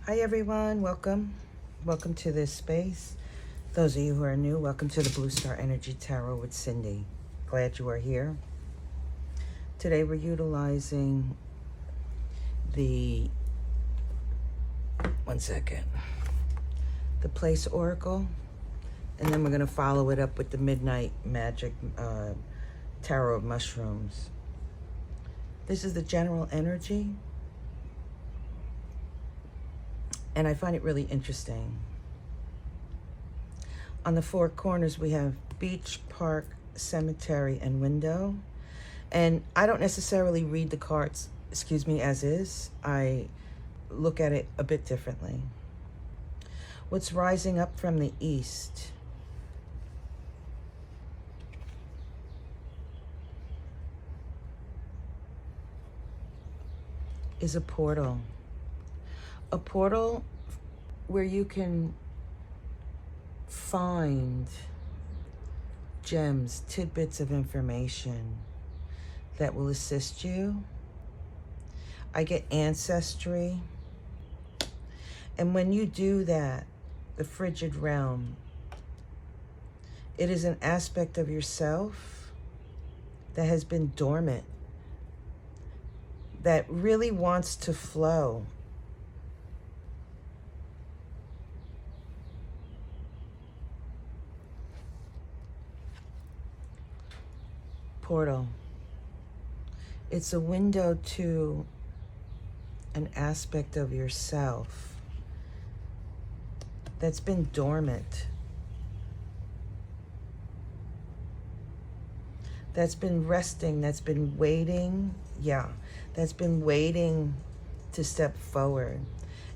Hi everyone, welcome. Welcome to this space. Those of you who are new, welcome to the Blue Star Energy Tarot with Cindy. Glad you are here. Today we're utilizing the, the Place Oracle, and then we're going to follow it up with the Midnight Magic Tarot of Mushrooms. This is the general energy, and I find it really interesting. On the four corners, we have beach, park, cemetery, and window. And I don't necessarily read the cards, as is. I look at it a bit differently. What's rising up from the east? Is a portal. A portal where you can find gems, tidbits of information that will assist you. I get ancestry. And when you do that, the frigid realm, it is an aspect of yourself that has been dormant, that really wants to flow. Portal. It's a window to an aspect of yourself that's been dormant, that's been resting, that's been waiting, that's been waiting to step forward.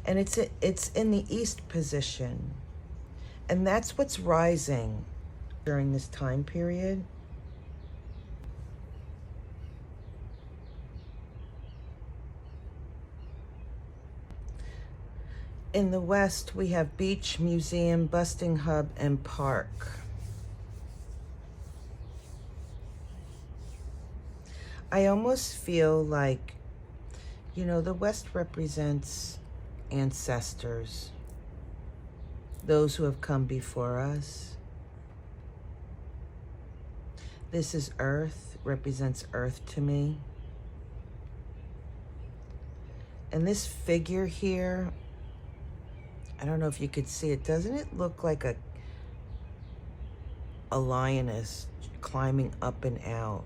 And it's in the east position. And that's what's rising during this time period. In the west, we have beach, museum, busting hub, and park. I almost feel like, the west represents ancestors, those who have come before us. This is earth, represents earth to me. And this figure here, I don't know if you could see it. Doesn't it look like a lioness climbing up and out?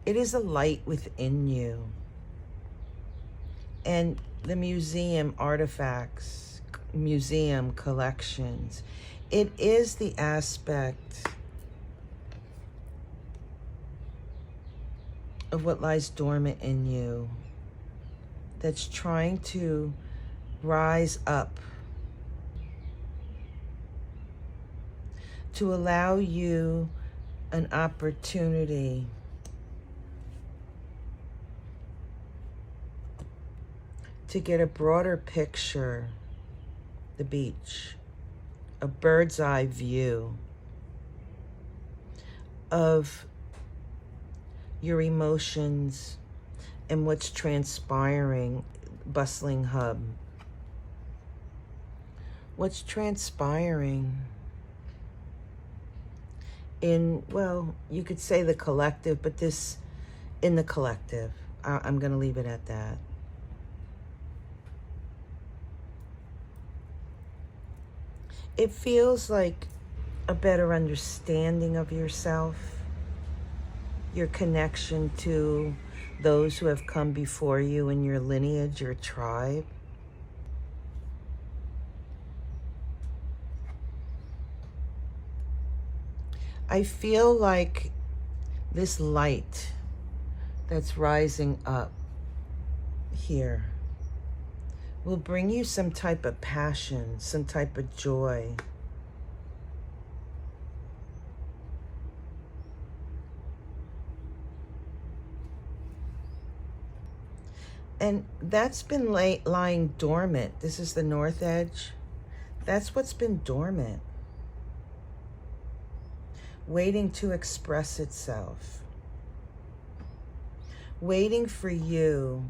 It is a light within you. And the museum artifacts, museum collections, it is the aspect of what lies dormant in you that's trying to rise up, to allow you an opportunity to get a broader picture, the beach, a bird's eye view of your emotions and what's transpiring, bustling hub. What's transpiring in, well, you could say the collective, but this, in the collective, I'm going to leave it at that. It feels like a better understanding of yourself, your connection to those who have come before you in your lineage, your tribe. I feel like this light that's rising up here will bring you some type of passion, some type of joy. And that's been lying dormant. This is the north edge. That's what's been dormant, waiting to express itself, waiting for you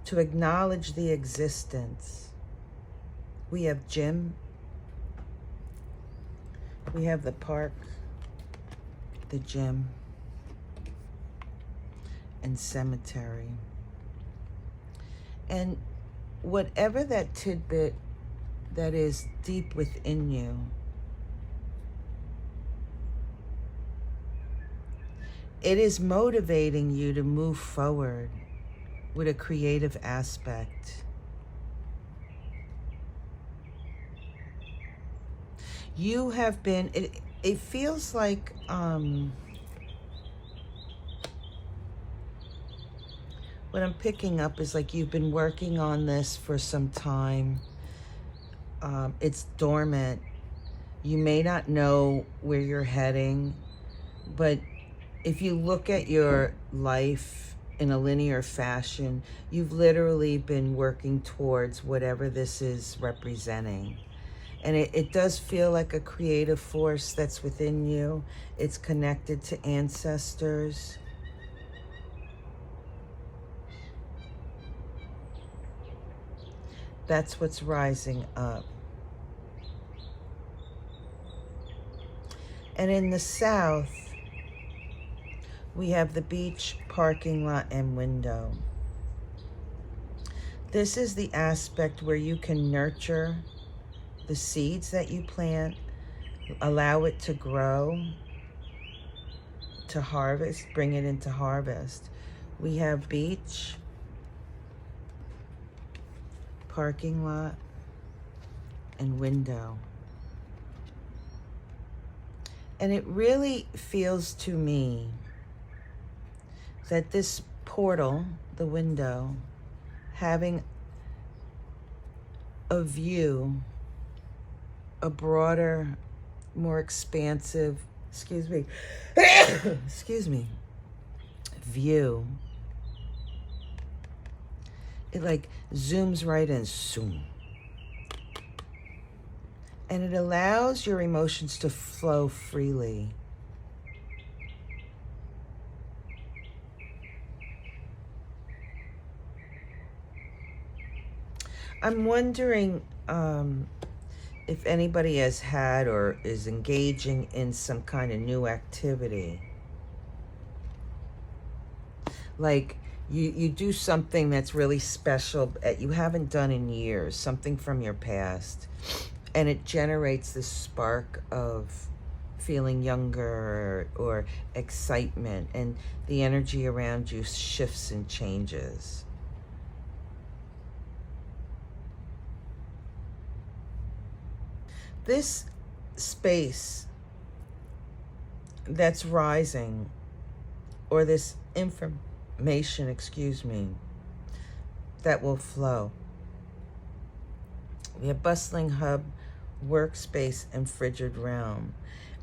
to acknowledge the existence. We have gym. We have the park, the gym, and cemetery. And whatever that tidbit that is deep within you, it is motivating you to move forward with a creative aspect. You have been, it feels like, what I'm picking up is like you've been working on this for some time. It's dormant. You may not know where you're heading, but if you look at your life in a linear fashion, you've literally been working towards whatever this is representing. And it does feel like a creative force that's within you. It's connected to ancestors. That's what's rising up. And in the south, we have the beach, parking lot, and window. This is the aspect where you can nurture the seeds that you plant, allow it to grow, to harvest, bring it into harvest. We have beach, parking lot, and window. And it really feels to me that this portal, the window, having a view, a broader, more expansive, excuse me, view. It like zooms right in, zoom. And it allows your emotions to flow freely. I'm wondering if anybody has had or is engaging in some kind of new activity. Like you do something that's really special that you haven't done in years, something from your past, and it generates this spark of feeling younger or excitement, and the energy around you shifts and changes. This space that's rising, or this information, that will flow. We have bustling hub, workspace, and frigid realm.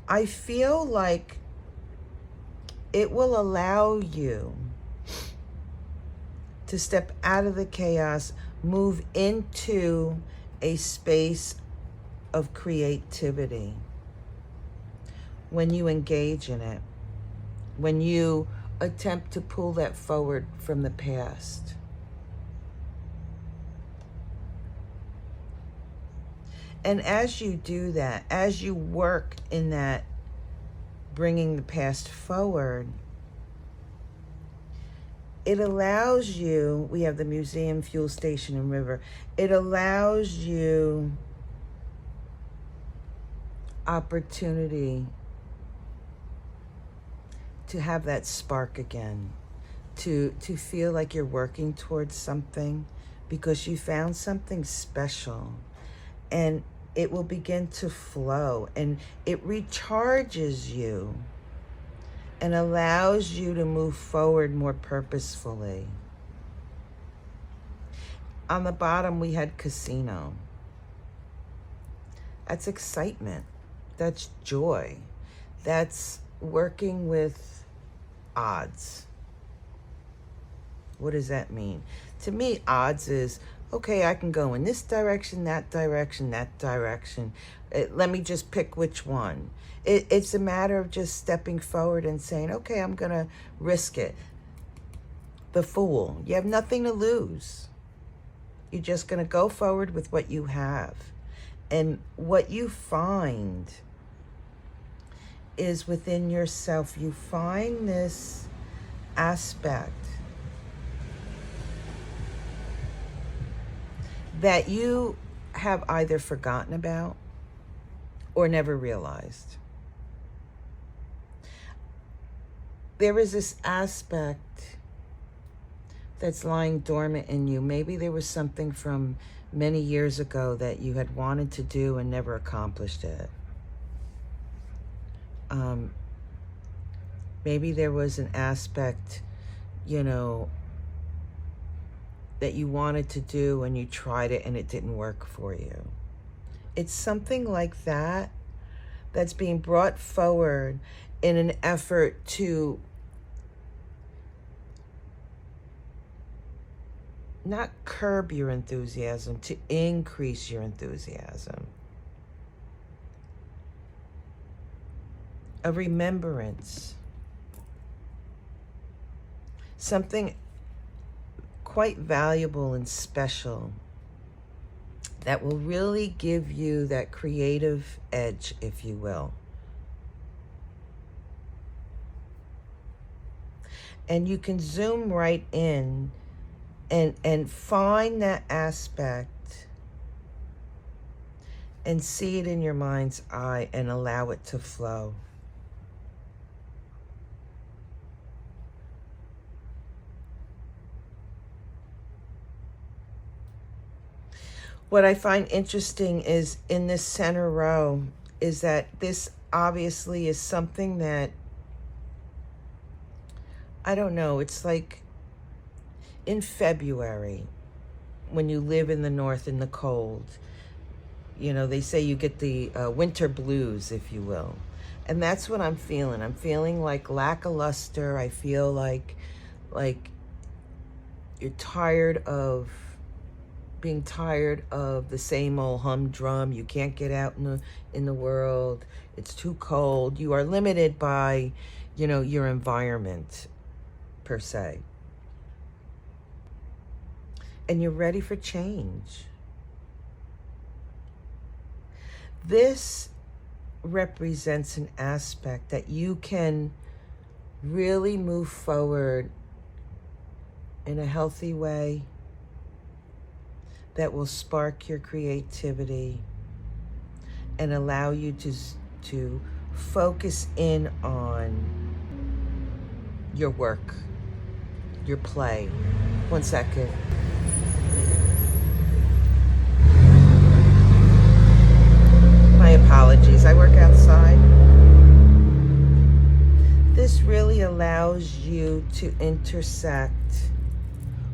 I feel like it will allow you to step out of the chaos, move into a space of creativity when you engage in it, when you attempt to pull that forward from the past. And as you do that, as you work in that, bringing the past forward, it allows you, we have the museum, fuel station, and river. It allows you opportunity to have that spark again, to feel like you're working towards something because you found something special, and it will begin to flow, and it recharges you and allows you to move forward more purposefully. On the bottom, we had casino. That's excitement. That's joy. That's working with odds. What does that mean? To me, odds is, okay, I can go in this direction, that direction, that direction. Let me just pick which one. It's a matter of just stepping forward and saying, okay, I'm going to risk it. the Fool. You have nothing to lose. You're just going to go forward with what you have. And what you find is within yourself. You find this aspect that you have either forgotten about or never realized. There is this aspect that's lying dormant in you. Maybe there was something from many years ago that you had wanted to do and never accomplished it. Maybe there was an aspect, you know, that you wanted to do and you tried it and it didn't work for you. It's something like that that's being brought forward in an effort to not curb your enthusiasm, to increase your enthusiasm. A remembrance. Something quite valuable and special that will really give you that creative edge, if you will. And you can zoom right in and find that aspect and see it in your mind's eye and allow it to flow. What I find interesting is in this center row is that this obviously is something that, I don't know, it's like in February, when you live in the north in the cold, you know, they say you get the winter blues, if you will. And that's what I'm feeling. I'm feeling like lackluster. I feel like you're tired of being tired of the same old humdrum. You can't get out in the world. It's too cold. You are limited by, you know, your environment per se. And you're ready for change. This represents an aspect that you can really move forward in a healthy way that will spark your creativity and allow you to focus in on your work, your play. One second. My apologies, I work outside. This really allows you to intersect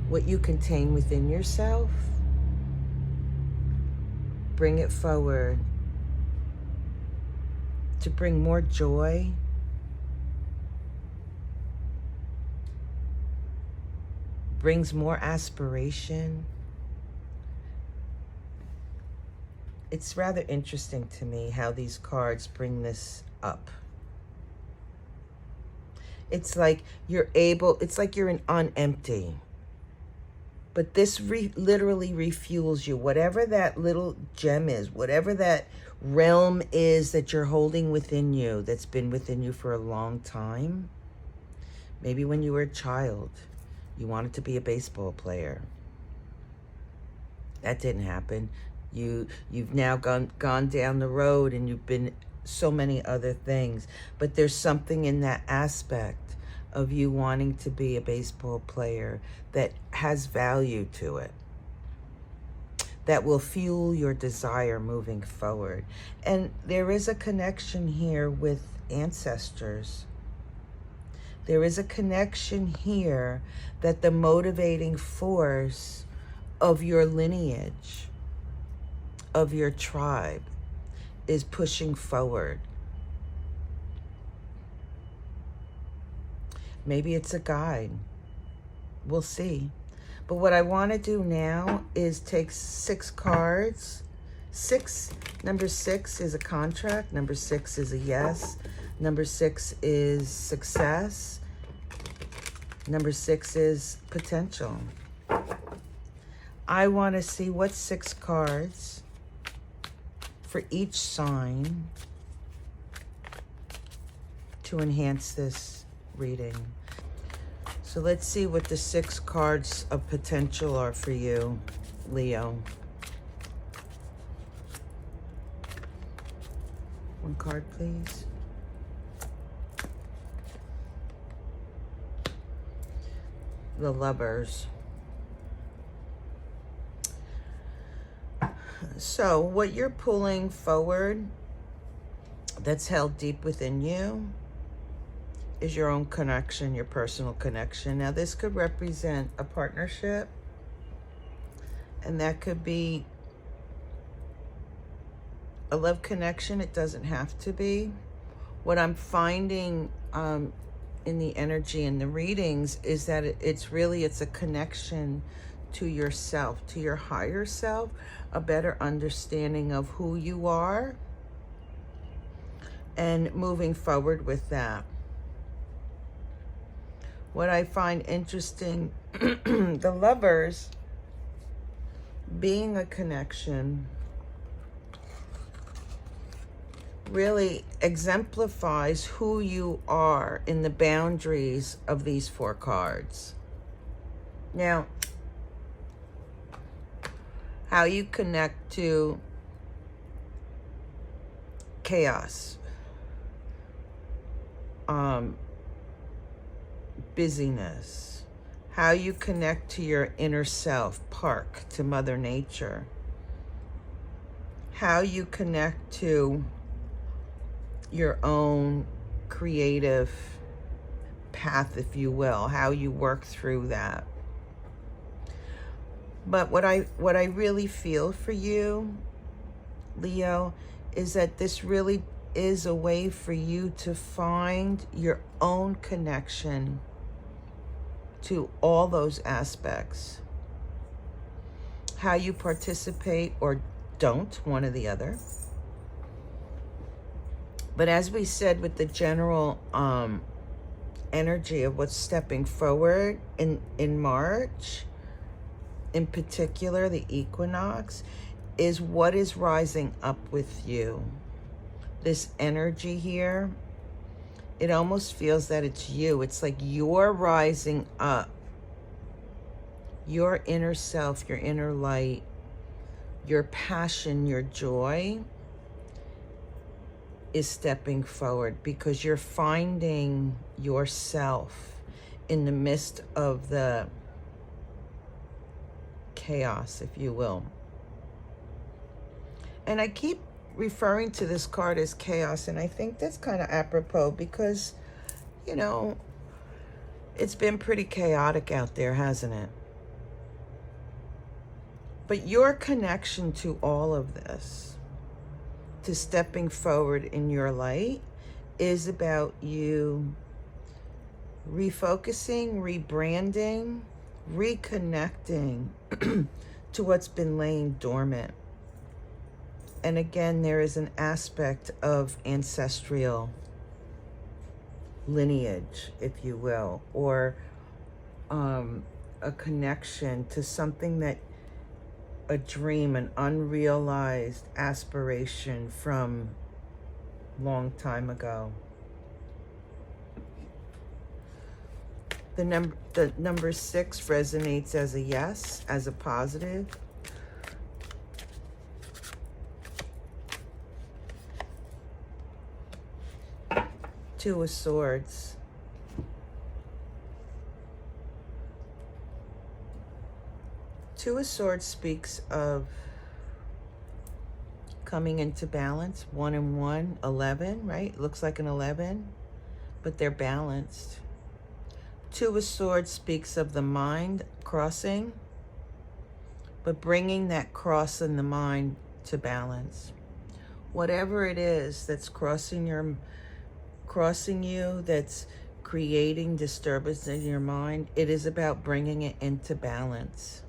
what you contain within yourself, bring it forward to bring more joy, brings more aspiration. It's rather interesting to me how these cards bring this up. It's like you're able, it's like you're on empty. But this literally refuels you. Whatever that little gem is, whatever that realm is that you're holding within you, that's been within you for a long time. Maybe when you were a child, you wanted to be a baseball player. That didn't happen. You've now gone down the road and you've been so many other things. But there's something in that aspect of you wanting to be a baseball player that has value to it, that will fuel your desire moving forward. And there is a connection here with ancestors. There is a connection here that the motivating force of your lineage, of your tribe, is pushing forward. Maybe it's a guide. We'll see. But what I want to do now is take 6 cards. Number 6 is a contract. Number 6 is a yes. Number 6 is success. Number 6 is potential. I want to see what 6 cards for each sign to enhance this reading. So let's see what the 6 cards of potential are for you, Leo. One card, please. The Lovers. So what you're pulling forward that's held deep within you is your own connection, your personal connection. Now this could represent a partnership, and that could be a love connection. It doesn't have to be. What I'm finding in the energy and the readings is that it's a connection to yourself, to your higher self, a better understanding of who you are, and moving forward with that. What I find interesting, the Lovers being a connection really exemplifies who you are in the boundaries of these 4 cards. Now, how you connect to chaos, busyness, how you connect to your inner self, Park, to Mother Nature, how you connect to your own creative path, if you will, how you work through that. But what I really feel for you, Leo, is that this really is a way for you to find your own connection to all those aspects. How you participate or don't, one or the other. But as we said, with the general energy of what's stepping forward in March, in particular, the equinox, is what is rising up with you. This energy here, it almost feels that it's you. It's like you're rising up. Your inner self, your inner light, your passion, your joy is stepping forward because you're finding yourself in the midst of the chaos, if you will. And I keep referring to this card as chaos, and I think that's kind of apropos because, you know, it's been pretty chaotic out there, hasn't it? But your connection to all of this, to stepping forward in your light, is about you refocusing, rebranding, reconnecting to what's been laying dormant. And again, there is an aspect of ancestral lineage, if you will, or a connection to something that, a dream, an unrealized aspiration from long time ago. The number 6 resonates as a yes, as a positive. Two of Swords. Two of Swords speaks of coming into balance. 1 and 1, 11, right? It looks like an 11, but they're balanced. Two of Swords speaks of the mind crossing, but bringing that cross in the mind to balance. Whatever it is that's crossing you, that's creating disturbance in your mind, it is about bringing it into balance.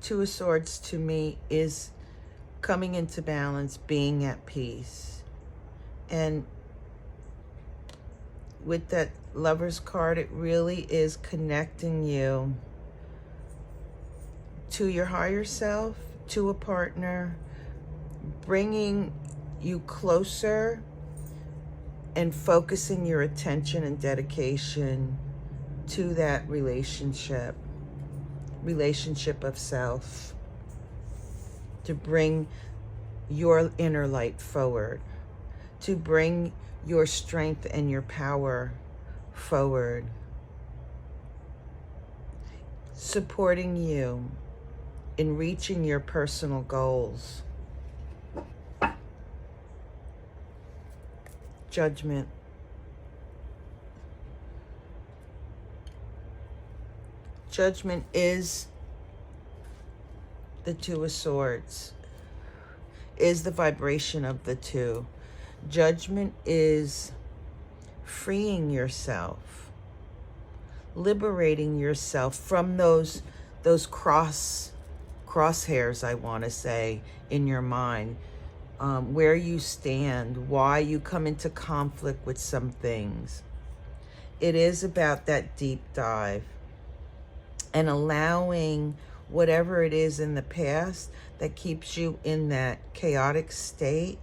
Two of Swords to me is coming into balance, being at peace. And with that Lover's card, it really is connecting you to your higher self, to a partner, bringing you closer and focusing your attention and dedication to that relationship of self, to bring your inner light forward, to bring your strength and your power forward, supporting you in reaching your personal goals. Judgment. Judgment is the Two of Swords, is the vibration of the two. Judgment is freeing yourself, liberating yourself from those crosshairs, I want to say, in your mind, where you stand, why you come into conflict with some things. It is about that deep dive and allowing whatever it is in the past that keeps you in that chaotic state,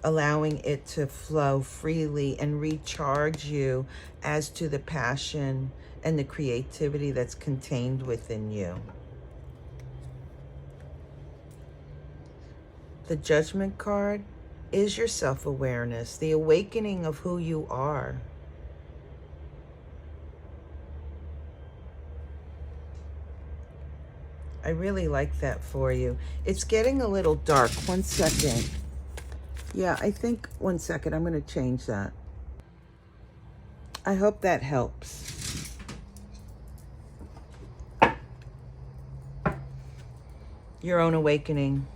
allowing it to flow freely and recharge you as to the passion and the creativity that's contained within you. The Judgment card is your self-awareness, the awakening of who you are. I really like that for you. It's getting a little dark. 1 second. Yeah, I think 1 second. I'm going to change that. I hope that helps. Your own awakening.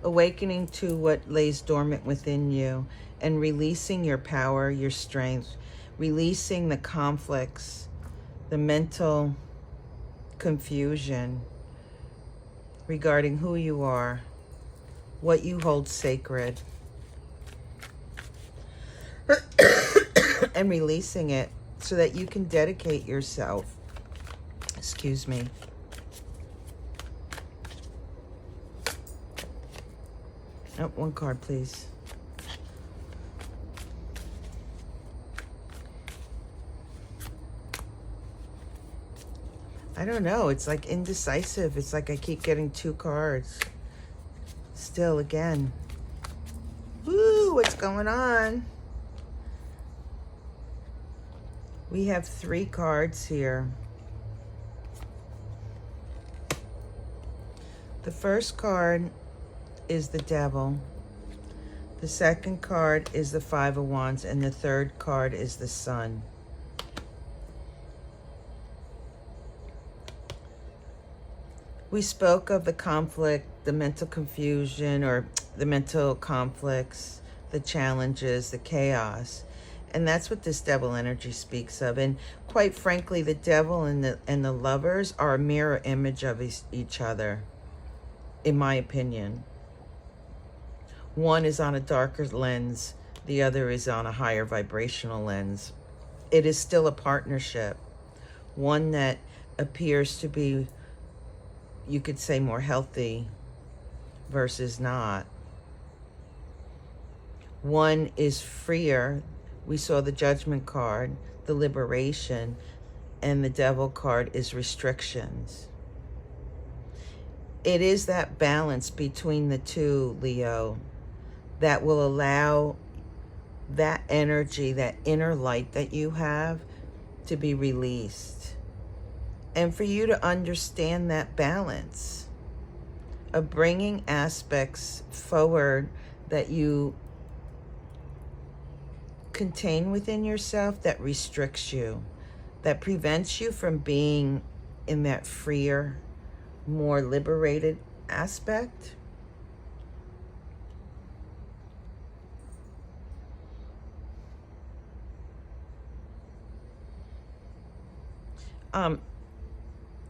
Awakening to what lays dormant within you and releasing your power, your strength, releasing the conflicts, the mental confusion regarding who you are, what you hold sacred, and releasing it so that you can dedicate yourself. Excuse me. Oh, 1 card, please. I don't know. It's like indecisive. It's like I keep getting 2 cards. Still, again. Woo, what's going on? We have 3 cards here. The first card is the Devil. The second card is the 5 of Wands, and the third card is the Sun. We spoke of the conflict, the mental confusion, or the mental conflicts, the challenges, the chaos. And that's what this Devil energy speaks of. And quite frankly, the Devil and the Lovers are a mirror image of each other, in my opinion. One is on a darker lens, the other is on a higher vibrational lens. It is still a partnership, one that appears to be, you could say, more healthy versus not. One is freer. We saw the Judgment card, the liberation, and the Devil card is restrictions. It is that balance between the two, Leo, that will allow that energy, that inner light that you have, to be released. And for you to understand that balance of bringing aspects forward that you contain within yourself that restricts you, that prevents you from being in that freer, more liberated aspect.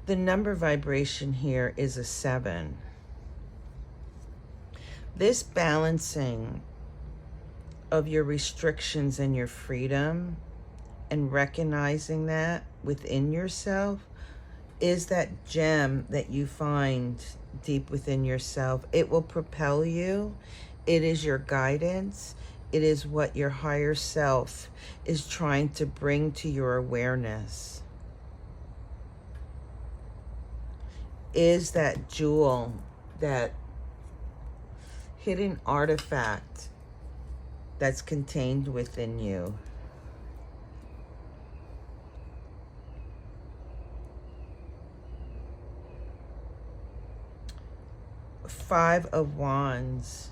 The number vibration here is a 7. This balancing of your restrictions and your freedom, and recognizing that within yourself, is that gem that you find deep within yourself. It will propel you. It is your guidance. It is what your higher self is trying to bring to your awareness. Is that jewel, that hidden artifact that's contained within you. Five of Wands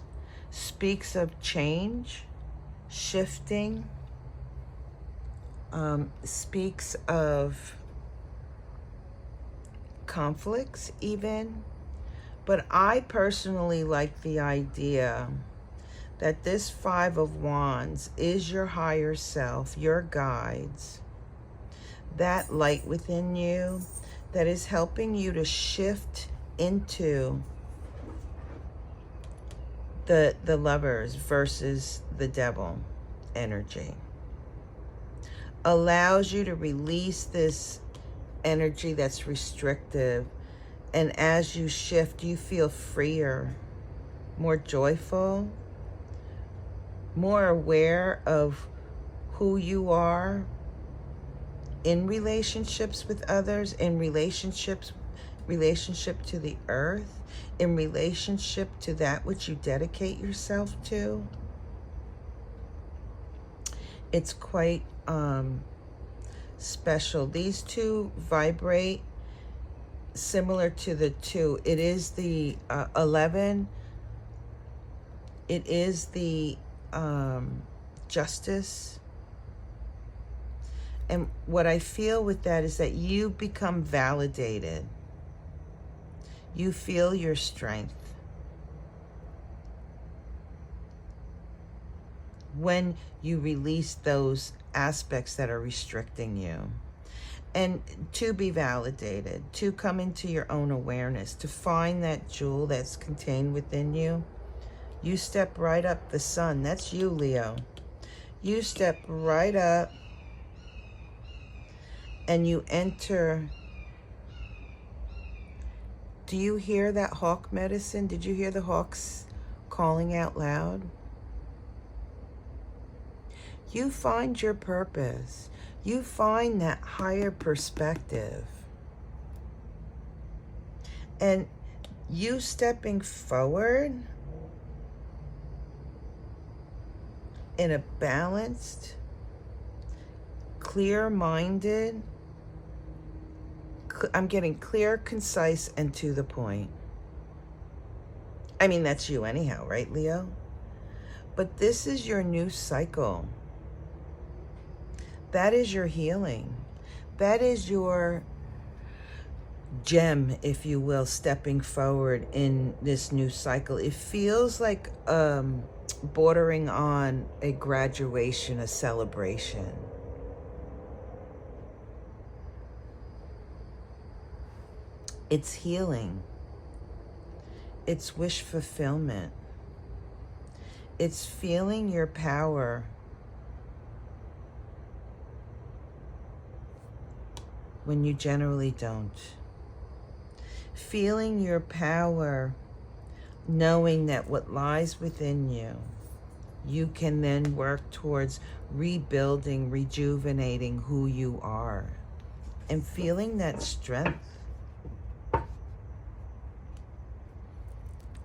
speaks of change, shifting, speaks of conflicts even. But I personally like the idea that this Five of Wands is your higher self, your guides, that light within you that is helping you to shift into the Lovers versus the Devil energy. Allows you to release this energy that's restrictive, and as you shift, you feel freer, more joyful, more aware of who you are in relationships with others, in relationship to the earth, in relationship to that which you dedicate yourself to. It's quite special. These two vibrate similar to the two. It is the 11. It is the justice. And what I feel with that is that you become validated. You feel your strength when you release those aspects that are restricting you. And to be validated, to come into your own awareness, to find that jewel that's contained within you, you step right up. The sun, that's you, Leo. You step right up and you enter. Do you hear that hawk medicine? Did you hear the hawks calling out loud? You find your purpose. You find that higher perspective. And you stepping forward in a balanced, clear-minded, I'm getting clear, concise, and to the point. I mean, that's you anyhow, right, Leo? But this is your new cycle. That is your healing. That is your gem, if you will, stepping forward in this new cycle. It feels like bordering on a graduation, a celebration. It's healing. It's wish fulfillment. It's feeling your power when you generally don't. Feeling your power, knowing that what lies within you, you can then work towards rebuilding, rejuvenating who you are, and feeling that strength.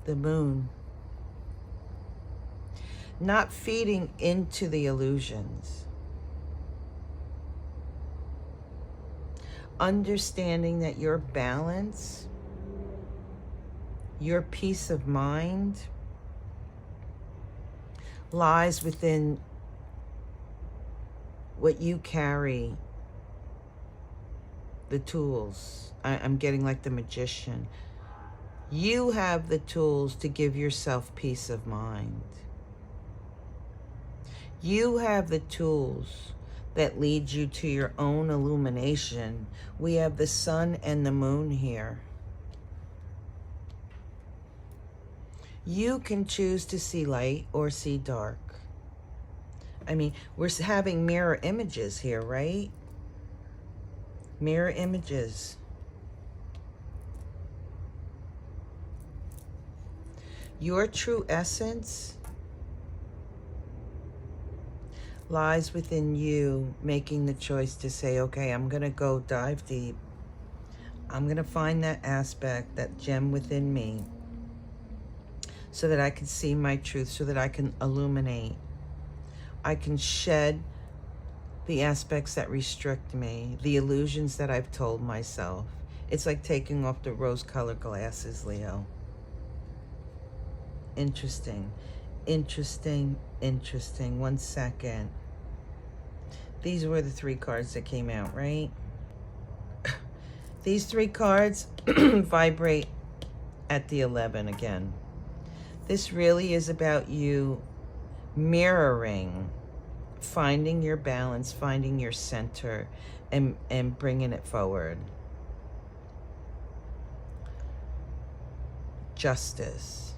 The moon. Not feeding into the illusions. Understanding that your balance, your peace of mind lies within what you carry, the tools. I'm getting like the magician. You have the tools to give yourself peace of mind. You have the tools that lead you to your own illumination. We have the sun and the moon here. You can choose to see light or see dark. I mean, we're having mirror images here, right? Mirror images. Your true essence lies within you making the choice to say, okay, I'm going to go dive deep. I'm going to find that aspect, that gem within me, so that I can see my truth, so that I can illuminate. I can shed the aspects that restrict me, the illusions that I've told myself. It's like taking off the rose-colored glasses, Leo. Interesting, interesting, interesting. 1 second. These were the 3 cards that came out, right? These 3 cards vibrate at the 11 again. This really is about you mirroring, finding your balance, finding your center, and bringing it forward. Justice.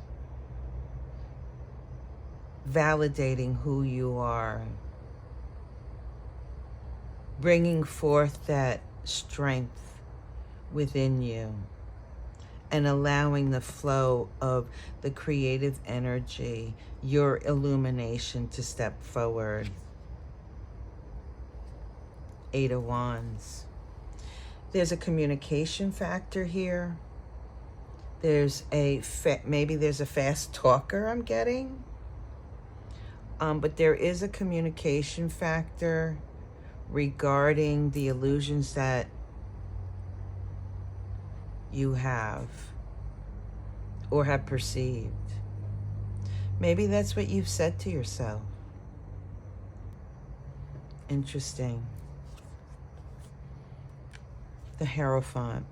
Validating who you are. Bringing forth that strength within you. And allowing the flow of the creative energy, your illumination, to step forward. 8 of Wands. There's a communication factor here. There's a maybe there's a fast talker I'm getting. But there is a communication factor regarding the illusions that you have or have perceived. Maybe that's what you've said to yourself. Interesting. The Hierophant,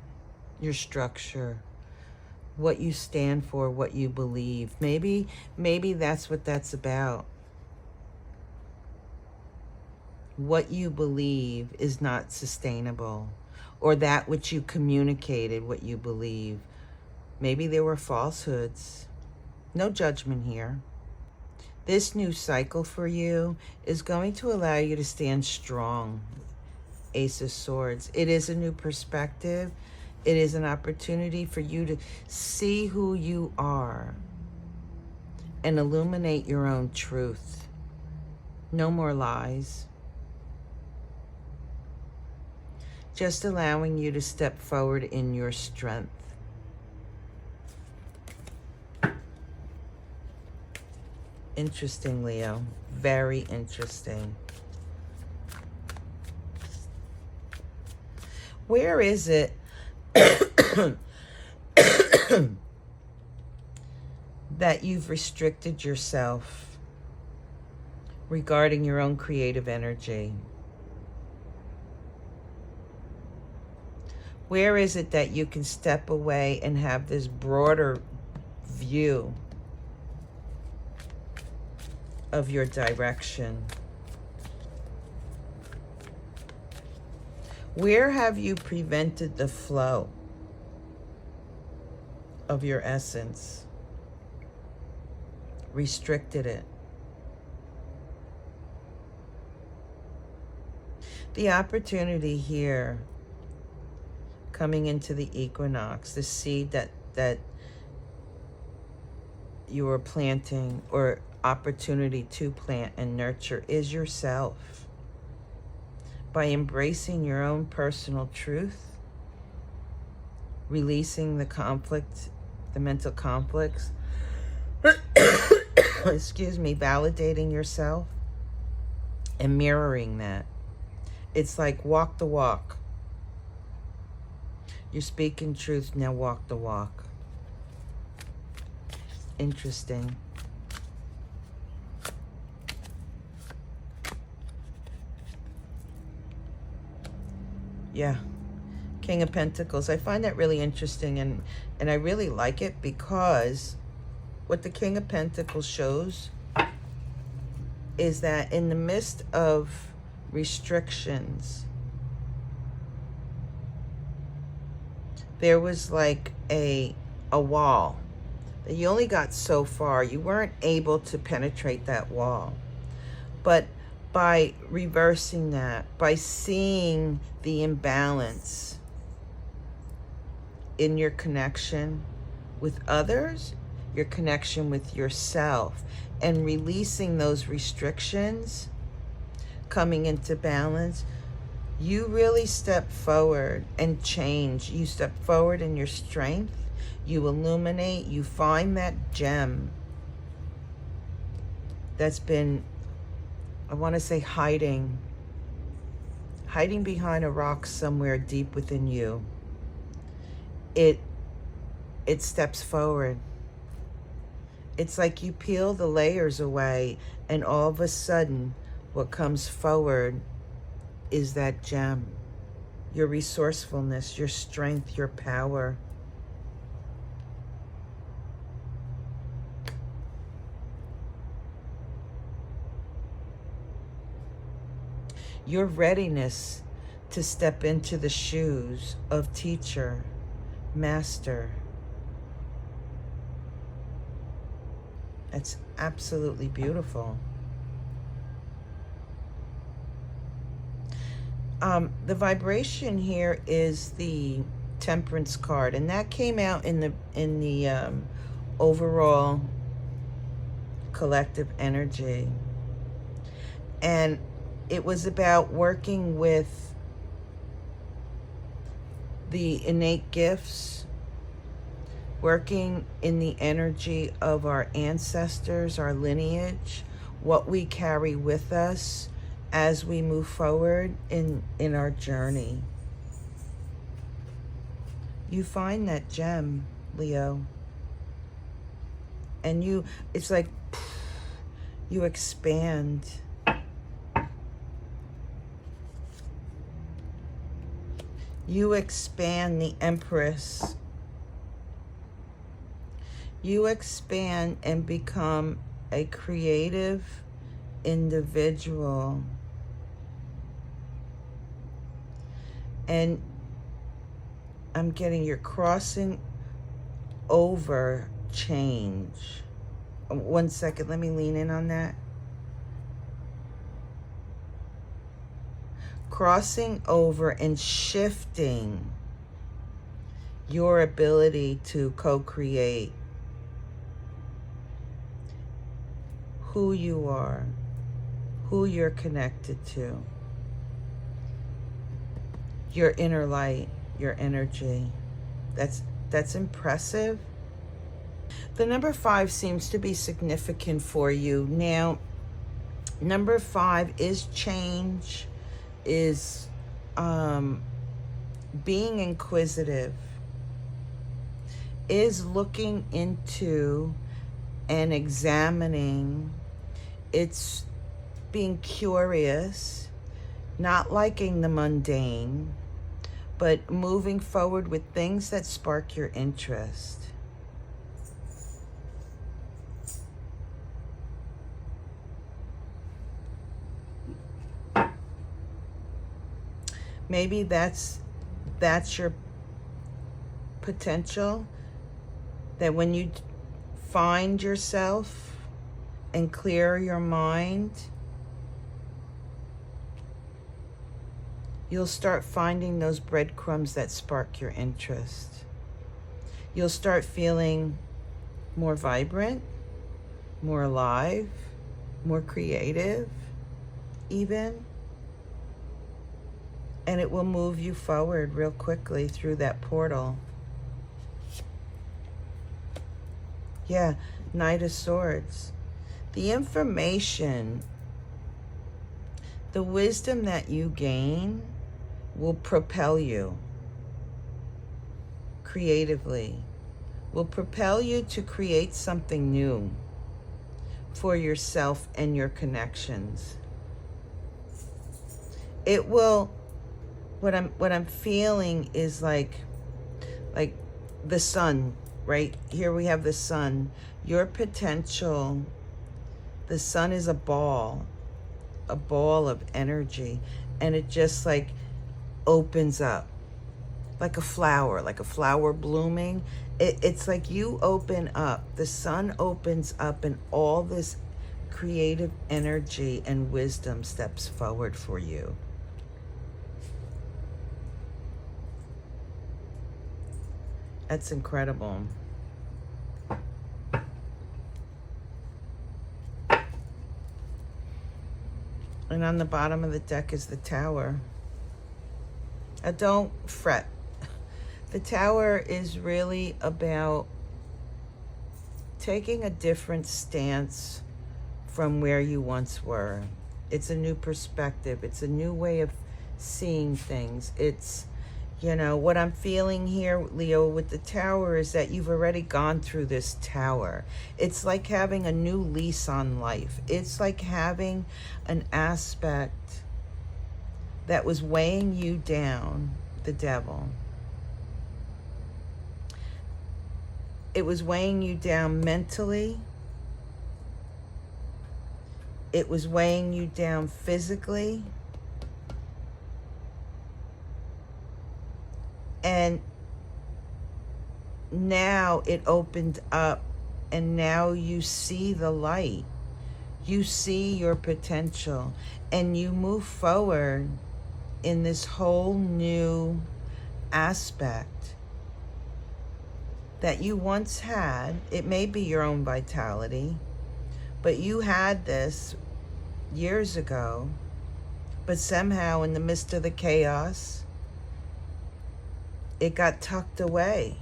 your structure, what you stand for, what you believe. Maybe that's what that's about. What you believe is not sustainable, or that which you communicated, what you believe. Maybe there were falsehoods. No judgment here. This new cycle for you is going to allow you to stand strong. Ace of Swords. It is a new perspective. It is an opportunity for you to see who you are and illuminate your own truth. No more lies. Just allowing you to step forward in your strength. Interesting, Leo. Very interesting. Where is it that you've restricted yourself regarding your own creative energy? Where is it that you can step away and have this broader view of your direction? Where have you prevented the flow of your essence? Restricted it? The opportunity here, coming into the equinox, the seed that you are planting, or opportunity to plant and nurture, is yourself. By embracing your own personal truth, releasing the conflict, the mental conflicts, excuse me, validating yourself and mirroring that. It's like walk the walk. You're speaking truth, now walk the walk. Interesting. Yeah. King of Pentacles. I find that really interesting, and I really like it, because what the King of Pentacles shows is that in the midst of restrictions, there was like a wall that you only got so far. You weren't able to penetrate that wall. But by reversing that, by seeing the imbalance in your connection with others, your connection with yourself, and releasing those restrictions, coming into balance, you really step forward and change. You step forward in your strength, you illuminate, you find that gem that's been, I want to say, hiding behind a rock somewhere deep within you. It steps forward. It's like you peel the layers away, and all of a sudden what comes forward is that gem, your resourcefulness, your strength, your power. Your readiness to step into the shoes of teacher, master. That's absolutely beautiful. The vibration here is the Temperance card, and that came out in the overall collective energy. And it was about working with the innate gifts, working in the energy of our ancestors, our lineage, what we carry with us as we move forward in our journey. You find that gem, Leo, and it's like you expand. You expand the Empress. You expand and become a creative individual. And I'm getting you're crossing over change. 1 second, let me lean in on that. Crossing over and shifting your ability to co-create who you are, who you're connected to, your inner light, your energy. That's impressive. The number 5 seems to be significant for you. Now, number 5 is change, is being inquisitive, is looking into and examining. It's being curious, not liking the mundane, but moving forward with things that spark your interest. Maybe that's your potential, that when you find yourself and clear your mind, you'll start finding those breadcrumbs that spark your interest. You'll start feeling more vibrant, more alive, more creative, even. And it will move you forward real quickly through that portal. Yeah, Knight of Swords. The information, the wisdom that you gain will propel you creatively, will propel you to create something new for yourself and your connections. It will, what I'm feeling is like the sun, right? Here we have the sun. Your potential, the sun is a ball of energy, and it just like opens up like a flower blooming. It's like you open up, the sun opens up, and all this creative energy and wisdom steps forward for you. That's incredible. And on the bottom of the deck is the Tower. Don't fret. The Tower is really about taking a different stance from where you once were. It's a new perspective. It's a new way of seeing things. It's, you know, what I'm feeling here, Leo, with the Tower is that you've already gone through this Tower. It's like having a new lease on life. It's like having an aspect that was weighing you down, the Devil. It was weighing you down mentally. It was weighing you down physically. And now it opened up, and now you see the light. You see your potential, and you move forward in this whole new aspect that you once had. It may be your own vitality, but you had this years ago, but somehow in the midst of the chaos, it got tucked away.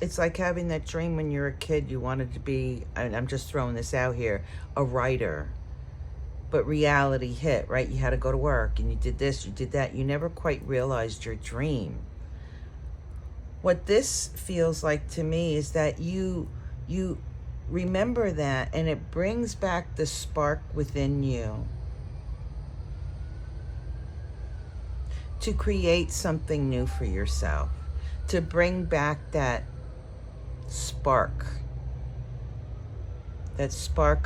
It's like having that dream when you're a kid, you wanted to be, and I'm just throwing this out here, a writer. But reality hit, right? You had to go to work and you did this, you did that. You never quite realized your dream. What this feels like to me is that you remember that, and it brings back the spark within you to create something new for yourself, to bring back that spark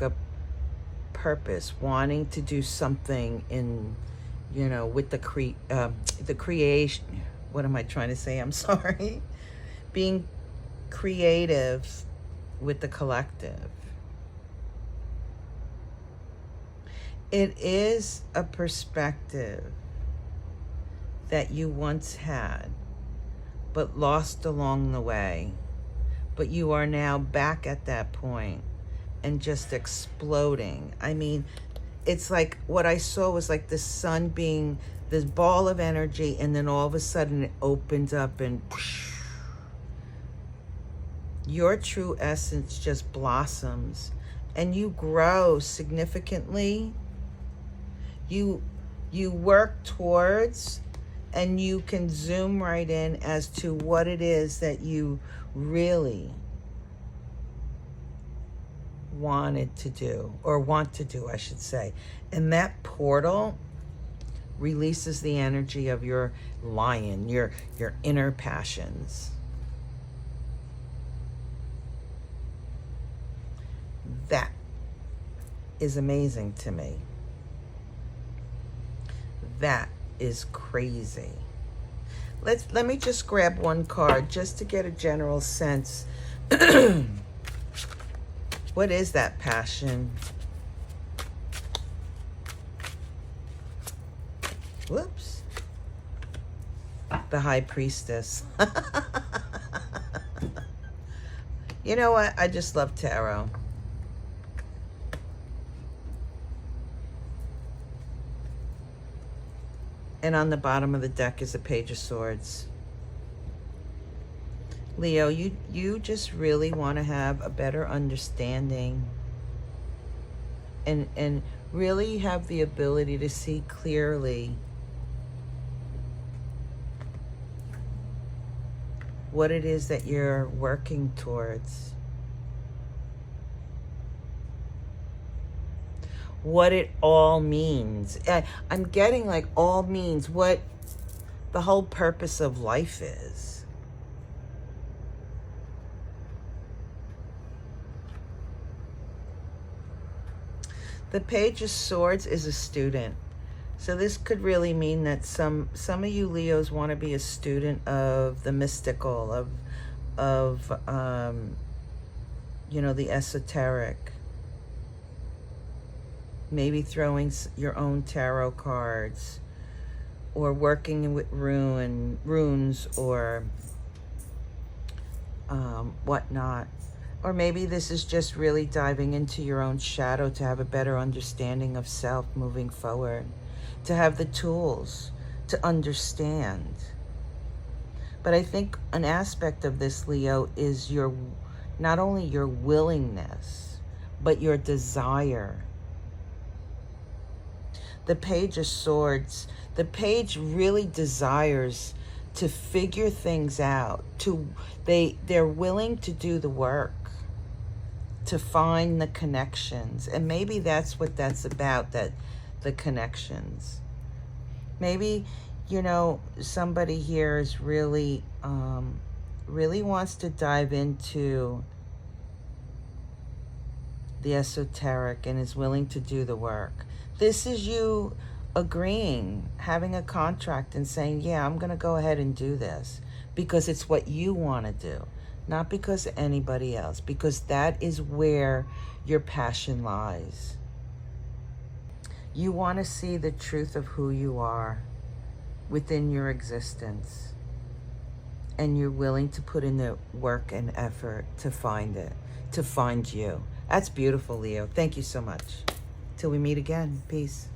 of purpose, wanting to do something in, you know, with the creation. What am I trying to say? I'm sorry. Being creative with the collective. It is a perspective that you once had, but lost along the way. But you are now back at that point and just exploding. I mean, it's like what I saw was like the sun being this ball of energy, and then all of a sudden it opens up and your true essence just blossoms, and you grow significantly. You work towards, and you can zoom right in as to what it is that you really wanted to do, or want to do, I should say. And that portal releases the energy of your lion, your inner passions. That is amazing to me. That is crazy. Let me just grab one card just to get a general sense. What is that passion? Whoops. The High Priestess. You know what? I just love tarot. And on the bottom of the deck is a Page of Swords. Leo, you just really want to have a better understanding and really have the ability to see clearly what it is that you're working towards. What it all means. I'm getting like all means what the whole purpose of life is. The Page of Swords is a student. So this could really mean that some of you Leos want to be a student of the mystical, of you know, the esoteric. Maybe throwing your own tarot cards, or working with runes, or whatnot. Or maybe this is just really diving into your own shadow to have a better understanding of self moving forward, to have the tools to understand. But I think an aspect of this, Leo, is your, not only your willingness, but your desire. The Page of Swords, the page really desires to figure things out. They're willing to do the work, to find the connections. And maybe that's what that's about, that the connections. Maybe, you know, somebody here is really, really wants to dive into the esoteric and is willing to do the work. This is you agreeing, having a contract and saying, yeah, I'm going to go ahead and do this because it's what you want to do, not because of anybody else, because that is where your passion lies. You want to see the truth of who you are within your existence, and you're willing to put in the work and effort to find it, to find you. That's beautiful, Leo. Thank you so much. Till we meet again. Peace.